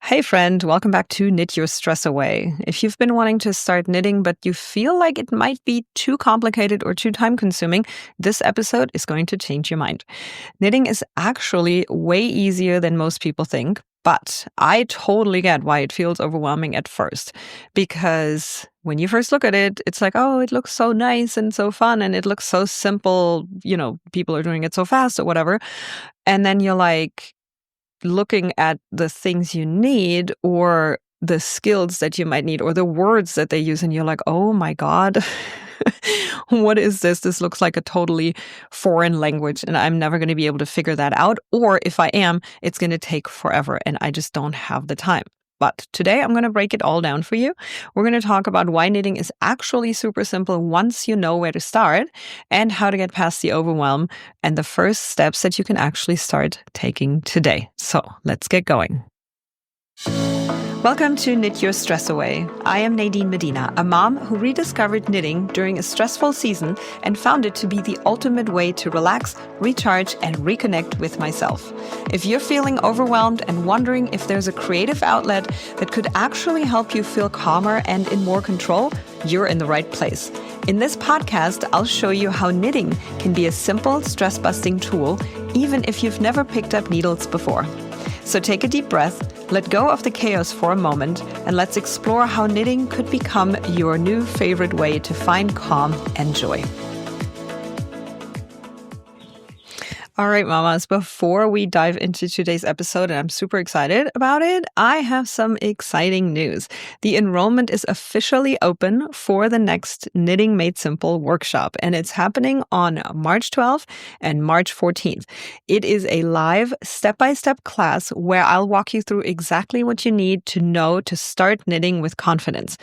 Hey friend, welcome back to Knit Your Stress Away. If you've been wanting to start knitting but you feel like it might be too complicated or too time consuming, this episode is going to change your mind. Knitting is actually way easier than most people think, but I totally get why it feels overwhelming at first. Because when you first look at it, it's like, oh, it looks so nice and so fun and it looks so simple. People are doing it so fast or whatever. And then you're like, looking at the things you need or the skills that you might need or the words that they use, and you're like, oh my God, what is this? This looks like a totally foreign language, and I'm never going to be able to figure that out. Or if I am, it's going to take forever, and I just don't have the time. But today I'm going to break it all down for you. We're going to talk about why knitting is actually super simple once you know where to start and how to get past the overwhelm and the first steps that you can actually start taking today. So let's get going. Welcome to Knit Your Stress Away. I am Nadine Medina, a mom who rediscovered knitting during a stressful season and found it to be the ultimate way to relax, recharge, and reconnect with myself. If you're feeling overwhelmed and wondering if there's a creative outlet that could actually help you feel calmer and in more control, you're in the right place. In this podcast, I'll show you how knitting can be a simple stress-busting tool, even if you've never picked up needles before. So take a deep breath, let go of the chaos for a moment, and let's explore how knitting could become your new favorite way to find calm and joy. All right, mamas, before we dive into today's episode, and I'm super excited about it, I have some exciting news. The enrollment is officially open for the next Knitting Made Simple workshop, and it's happening on March 12th and March 14th. It is a live step-by-step class where I'll walk you through exactly what you need to know to start knitting with confidence.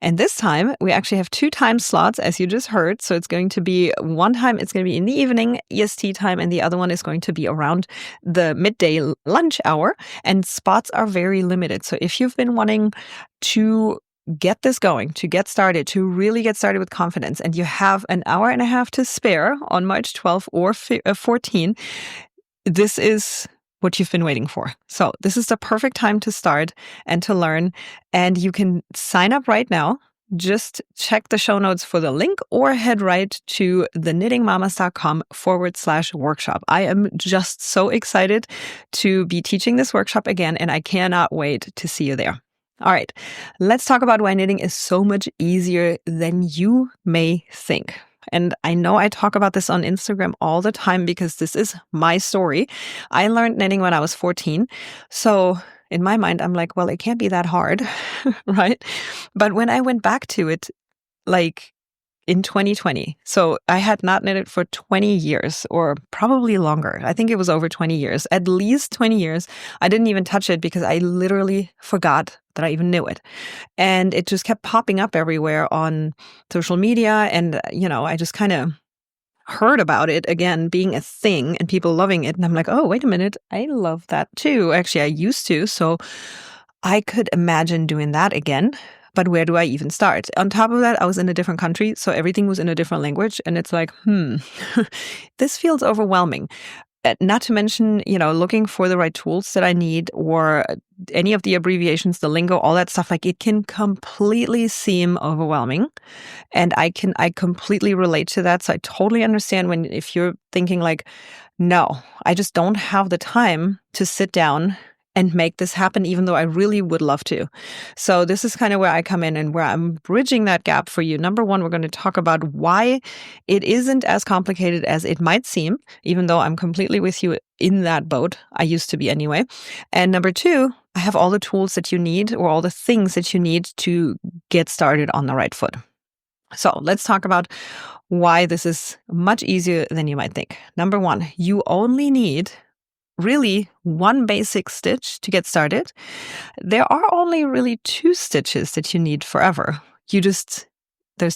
And this time, we actually have 2 time slots, as you just heard. So it's going to be one time, it's going to be in the evening, EST time, and the other one is going to be around the midday lunch hour, and spots are very limited. So if you've been wanting to get this going, to get started, to really get started with confidence, and you have an hour and a half to spare on March 12th or 14th, this is what you've been waiting for. So this is the perfect time to start and to learn, and you can sign up right now. Just check the show notes for the link or head right to theknittingmamas.com/workshop. I am just so excited to be teaching this workshop again, and I cannot wait to see you there. All right, let's talk about why knitting is so much easier than you may think. And I know I talk about this on Instagram all the time because this is my story. I learned knitting when I was 14. So in my mind, I'm like, well, it can't be that hard, right? But when I went back to it, like in 2020, so I had not knitted for 20 years or probably longer. I think it was over 20 years, at least 20 years. I didn't even touch it because I literally forgot that I even knew it. And it just kept popping up everywhere on social media. And, I just kind of heard about it again being a thing and people loving it. And I'm like, oh, wait a minute. I love that too. Actually, I used to. So I could imagine doing that again. But where do I even start? On top of that, I was in a different country. So everything was in a different language. And it's like, this feels overwhelming. Not to mention, looking for the right tools that I need or any of the abbreviations, the lingo, all that stuff. Like it can completely seem overwhelming. And I completely relate to that. So I totally understand if you're thinking like, no, I just don't have the time to sit down and make this happen, even though I really would love to. So this is kind of where I come in and where I'm bridging that gap for you. Number one, we're going to talk about why it isn't as complicated as it might seem, even though I'm completely with you in that boat. I used to be anyway. And number two, I have all the tools that you need or all the things that you need to get started on the right foot. So let's talk about why this is much easier than you might think. Number one, you only need really one basic stitch to get started. There are only really 2 stitches that you need forever. There's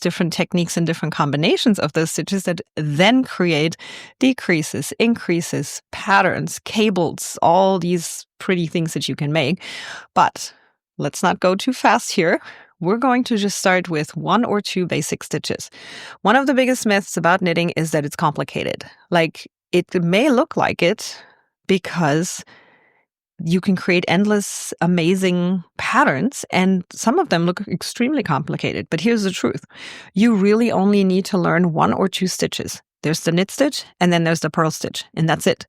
different techniques and different combinations of those stitches that then create decreases, increases, patterns, cables, all these pretty things that you can make. But let's not go too fast here. We're going to just start with 1 or 2 basic stitches. One of the biggest myths about knitting is that it's complicated. Like, it may look like it, because You can create endless, amazing patterns, and some of them look extremely complicated. But here's the truth. You really only need to learn 1 or 2 stitches. There's the knit stitch, and then there's the purl stitch, and that's it,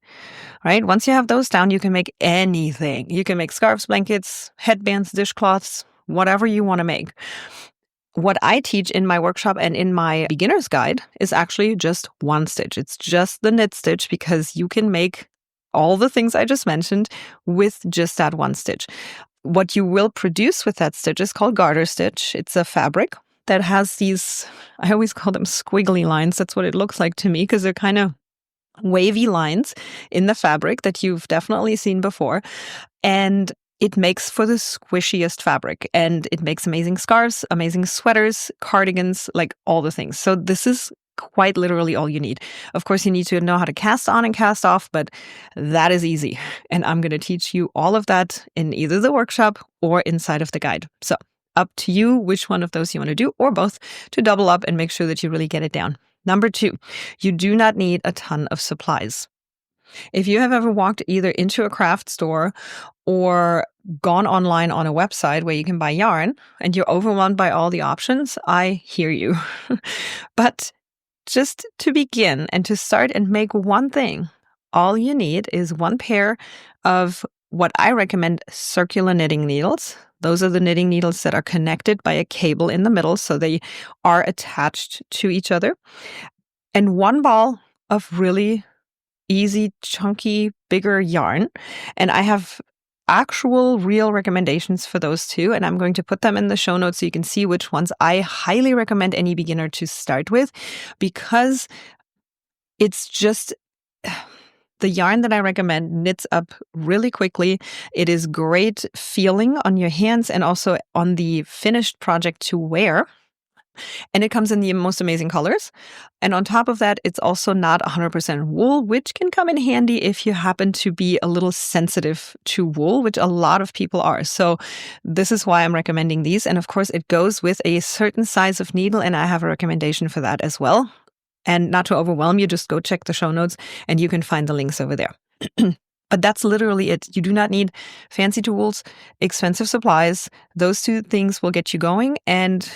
right? Once you have those down, you can make anything. You can make scarves, blankets, headbands, dishcloths, whatever you want to make. What I teach in my workshop and in my beginner's guide is actually just 1 stitch. It's just the knit stitch, because you can make all the things I just mentioned with just that 1 stitch. What you will produce with that stitch is called garter stitch. It's a fabric that has these, I always call them squiggly lines. That's what it looks like to me, because they're kind of wavy lines in the fabric that you've definitely seen before. And it makes for the squishiest fabric, and it makes amazing scarves, amazing sweaters, cardigans, like all the things. So this is quite literally all you need. Of course, you need to know how to cast on and cast off, but that is easy. And I'm going to teach you all of that in either the workshop or inside of the guide. So up to you which one of those you want to do, or both, to double up and make sure that you really get it down. Number 2, you do not need a ton of supplies. If you have ever walked either into a craft store or gone online on a website where you can buy yarn and you're overwhelmed by all the options, I hear you. But just to begin and to start and make one thing, all you need is 1 pair of what I recommend circular knitting needles. Those are the knitting needles that are connected by a cable in the middle, so they are attached to each other. And 1 ball of really easy, chunky, bigger yarn. And I have actual real recommendations for those too, and I'm going to put them in the show notes so you can see which ones I highly recommend any beginner to start with, because it's just the yarn that I recommend knits up really quickly. It is great feeling on your hands and also on the finished project to wear. And it comes in the most amazing colors. And on top of that, it's also not 100% wool, which can come in handy if you happen to be a little sensitive to wool, which a lot of people are. So this is why I'm recommending these. And of course, it goes with a certain size of needle, and I have a recommendation for that as well. And not to overwhelm you, just go check the show notes and you can find the links over there. But that's literally it. You do not need fancy tools, expensive supplies. Those 2 things will get you going. And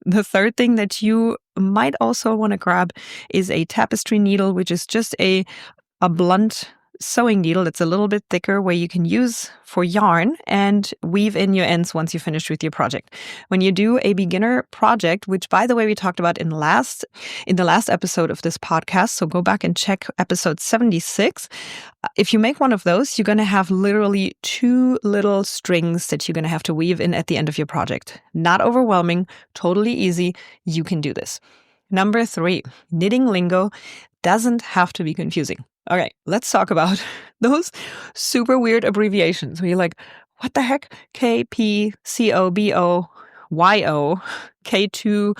the third thing that you might also want to grab is a tapestry needle, which is just a blunt sewing needle. It's a little bit thicker, where you can use for yarn and weave in your ends once you finish with your project. When you do a beginner project, which by the way, we talked about in the last episode of this podcast, so go back and check episode 76. If you make one of those, you're going to have literally 2 little strings that you're going to have to weave in at the end of your project. Not overwhelming, totally easy. You can do this. Number 3, knitting lingo doesn't have to be confusing. All right, let's talk about those super weird abbreviations where you're like, what the heck? KPCOBO, YO, K2TOG.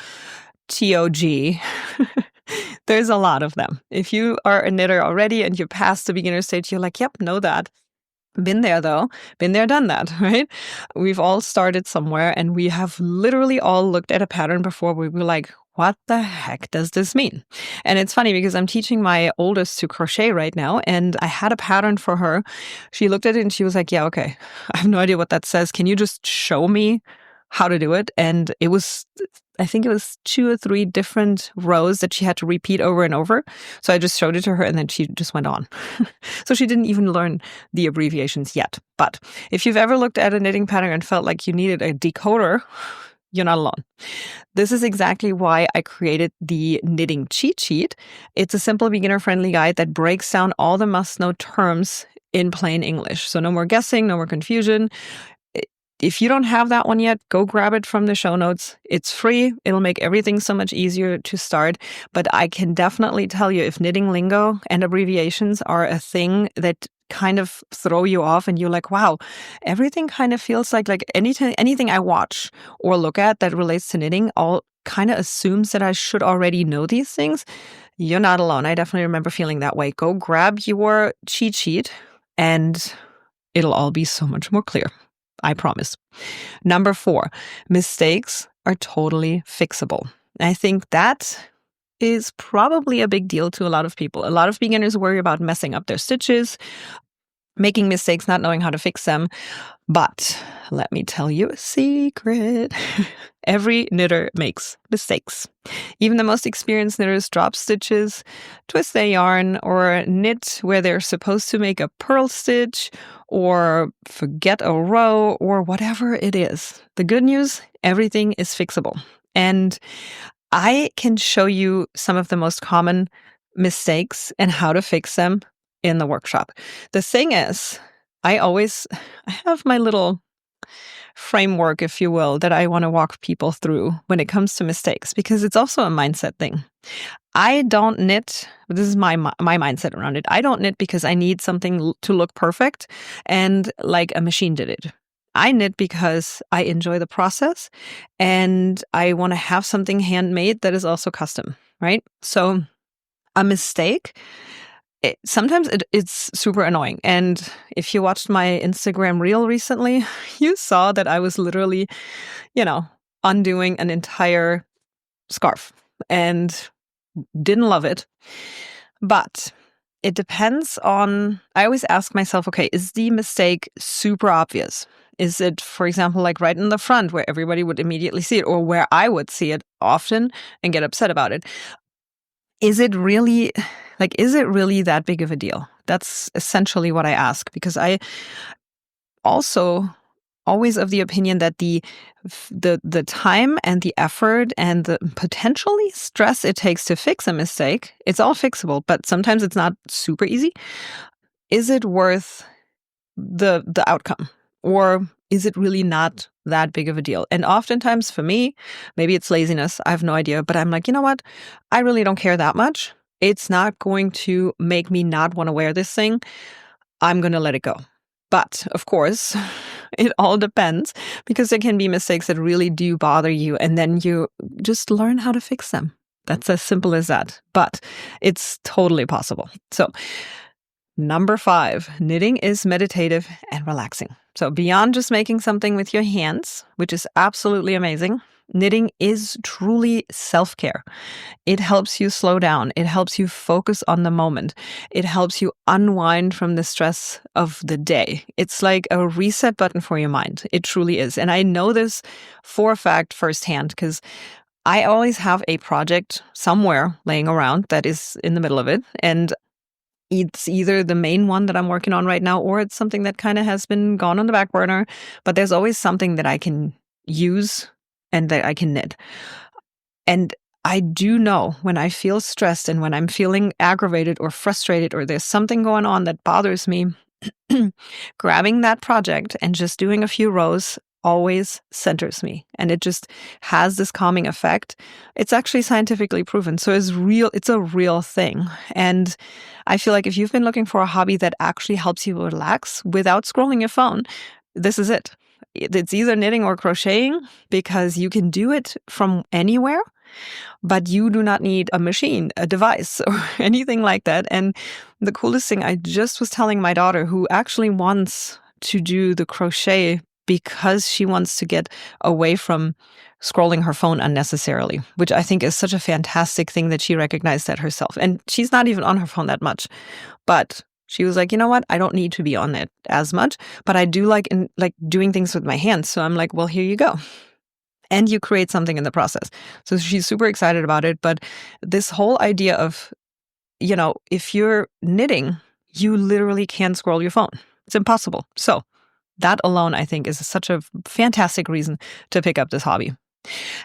There's a lot of them. If you are a knitter already and you're past the beginner stage, you're like, yep, know that. Been there though. Been there, done that, right? We've all started somewhere, and we have literally all looked at a pattern before where we were like, what the heck does this mean? And it's funny because I'm teaching my oldest to crochet right now, and I had a pattern for her. She looked at it and she was like, yeah, okay, I have no idea what that says. Can you just show me how to do it? And it was, I think it was 2 or 3 different rows that she had to repeat over and over. So I just showed it to her, and then she just went on. So she didn't even learn the abbreviations yet. But if you've ever looked at a knitting pattern and felt like you needed a decoder, you're not alone. This is exactly why I created the knitting cheat sheet. It's a simple beginner-friendly guide that breaks down all the must-know terms in plain English. So no more guessing, no more confusion. If you don't have that one yet, go grab it from the show notes. It's free. It'll make everything so much easier to start. But I can definitely tell you, if knitting lingo and abbreviations are a thing that kind of throw you off and you're like, wow, everything kind of feels like anything I watch or look at that relates to knitting all kind of assumes that I should already know these things. You're not alone. I definitely remember feeling that way. Go grab your cheat sheet and it'll all be so much more clear. I promise. Number 4, mistakes are totally fixable. I think that is probably a big deal to a lot of people. A lot of beginners worry about messing up their stitches. making mistakes, not knowing how to fix them. But let me tell you a secret. Every knitter makes mistakes. Even the most experienced knitters drop stitches, twist their yarn, or knit where they're supposed to make a purl stitch, or forget a row, or whatever it is. The good news, everything is fixable. And I can show you some of the most common mistakes and how to fix them in the workshop. The thing is, I have my little framework, if you will, that I want to walk people through when it comes to mistakes, because it's also a mindset thing. I don't knit. This is my mindset around it. I don't knit because I need something to look perfect and like a machine did it. I knit because I enjoy the process and I want to have something handmade that is also custom, right? So a mistake, sometimes it's super annoying. And if you watched my Instagram reel recently, you saw that I was literally, undoing an entire scarf and didn't love it. But it depends on, I always ask myself, okay, is the mistake super obvious? Is it, for example, like right in the front where everybody would immediately see it, or where I would see it often and get upset about it? Is it really that big of a deal? That's essentially what I ask, because I also always of the opinion that the time and the effort and the potentially stress it takes to fix a mistake, it's all fixable, but sometimes it's not super easy. Is it worth the outcome? Or is it really not that big of a deal? And oftentimes for me, maybe it's laziness, I have no idea, but I'm like, you know what? I really don't care that much. It's not going to make me not want to wear this thing. I'm going to let it go. But of course, it all depends, because there can be mistakes that really do bother you, and then you just learn how to fix them. That's as simple as that. But it's totally possible. So, number 5, knitting is meditative and relaxing. So beyond just making something with your hands, which is absolutely amazing, knitting is truly self-care. It helps you slow down. It helps you focus on the moment. It helps you unwind from the stress of the day. It's like a reset button for your mind. It truly is. And I know this for a fact firsthand, because I always have a project somewhere laying around that is in the middle of it. And it's either the main one that I'm working on right now, or it's something that kind of has been gone on the back burner, but there's always something that I can use and that I can knit. And I do know when I feel stressed and when I'm feeling aggravated or frustrated, or there's something going on that bothers me, grabbing that project and just doing a few rows always centers me, and it just has this calming effect. It's actually scientifically proven. So it's a real thing. And I feel like if you've been looking for a hobby that actually helps you relax without scrolling your phone, this is it. It's either knitting or crocheting, because you can do it from anywhere, but you do not need a machine, a device, or anything like that. And the coolest thing, I just was telling my daughter, who actually wants to do the crochet because she wants to get away from scrolling her phone unnecessarily, which I think is such a fantastic thing that she recognized that herself. And she's not even on her phone that much, but she was like, you know what? I don't need to be on it as much, but I do like doing things with my hands. So I'm like, well, here you go. And you create something in the process. So she's super excited about it. But this whole idea of, if you're knitting, you literally can't scroll your phone. It's impossible. So that alone, I think, is such a fantastic reason to pick up this hobby.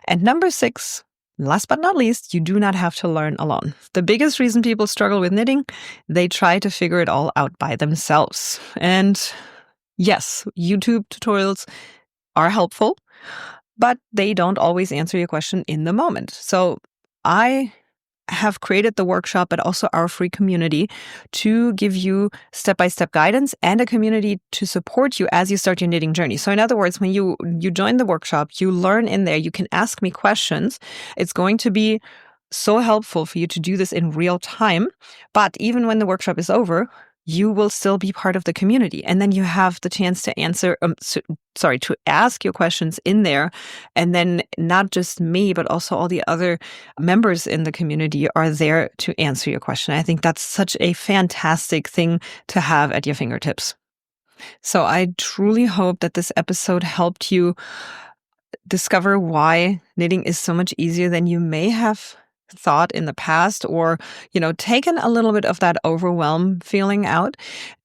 And number 6, last but not least, you do not have to learn alone. The biggest reason people struggle with knitting, they try to figure it all out by themselves. And yes, YouTube tutorials are helpful, but they don't always answer your question in the moment. So I have created the workshop, but also our free community, to give you step-by-step guidance and a community to support you as you start your knitting journey. So in other words, when you join the workshop, you learn in there, you can ask me questions. It's going to be so helpful for you to do this in real time. But even when the workshop is over, you will still be part of the community. And then you have the chance to to ask your questions in there. And then not just me, but also all the other members in the community are there to answer your question. I think that's such a fantastic thing to have at your fingertips. So I truly hope that this episode helped you discover why knitting is so much easier than you may have thought in the past, or, taken a little bit of that overwhelm feeling out,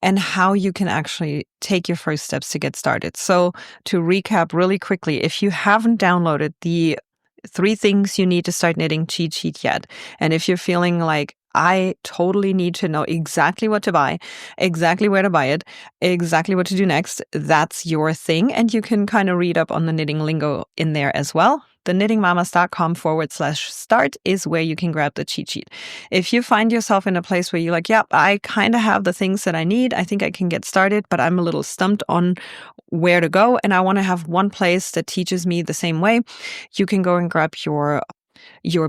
and how you can actually take your first steps to get started. So to recap really quickly, if you haven't downloaded the 3 things you need to start knitting cheat sheet yet, and if you're feeling like, I totally need to know exactly what to buy, exactly where to buy it, exactly what to do next, that's your thing. And you can kind of read up on the knitting lingo in there as well. The knittingmamas.com/start is where you can grab the cheat sheet. If you find yourself in a place where you're like, yep, I kind of have the things that I need, I think I can get started, but I'm a little stumped on where to go, and I want to have one place that teaches me the same way, you can go and grab your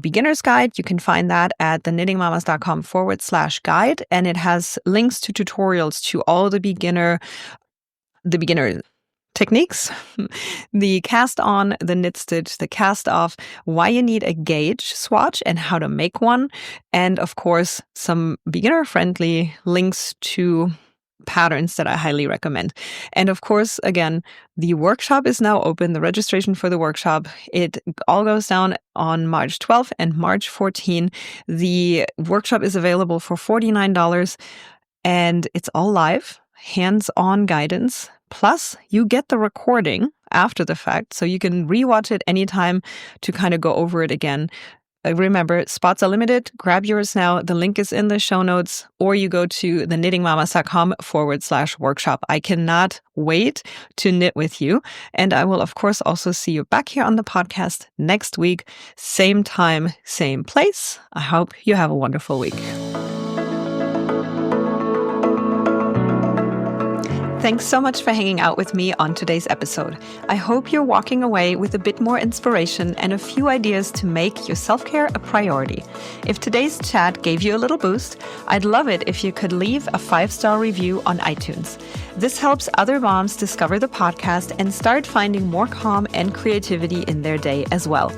beginner's guide. You can find that at theknittingmamas.com/guide, and it has links to tutorials to all the beginner techniques, the cast on, the knit stitch, the cast off, why you need a gauge swatch and how to make one, and of course, some beginner friendly links to patterns that I highly recommend. And of course, again, the workshop is now open. The registration for the workshop, it all goes down on March 12th and March 14th. The workshop is available for $49, and it's all live, hands-on guidance. Plus, you get the recording after the fact, so you can rewatch it anytime to kind of go over it again. Remember, spots are limited. Grab yours now. The link is in the show notes, or you go to theknittingmamas.com/workshop. I cannot wait to knit with you. And I will, of course, also see you back here on the podcast next week. Same time, same place. I hope you have a wonderful week. Thanks so much for hanging out with me on today's episode. I hope you're walking away with a bit more inspiration and a few ideas to make your self-care a priority. If today's chat gave you a little boost, I'd love it if you could leave a 5-star review on iTunes. This helps other moms discover the podcast and start finding more calm and creativity in their day as well.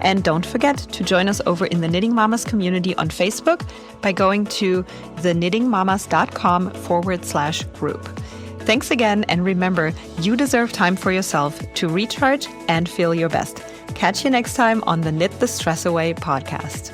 And don't forget to join us over in the Knitting Mamas community on Facebook by going to theknittingmamas.com/group. Thanks again, and remember, you deserve time for yourself to recharge and feel your best. Catch you next time on the Knit the Stress Away podcast.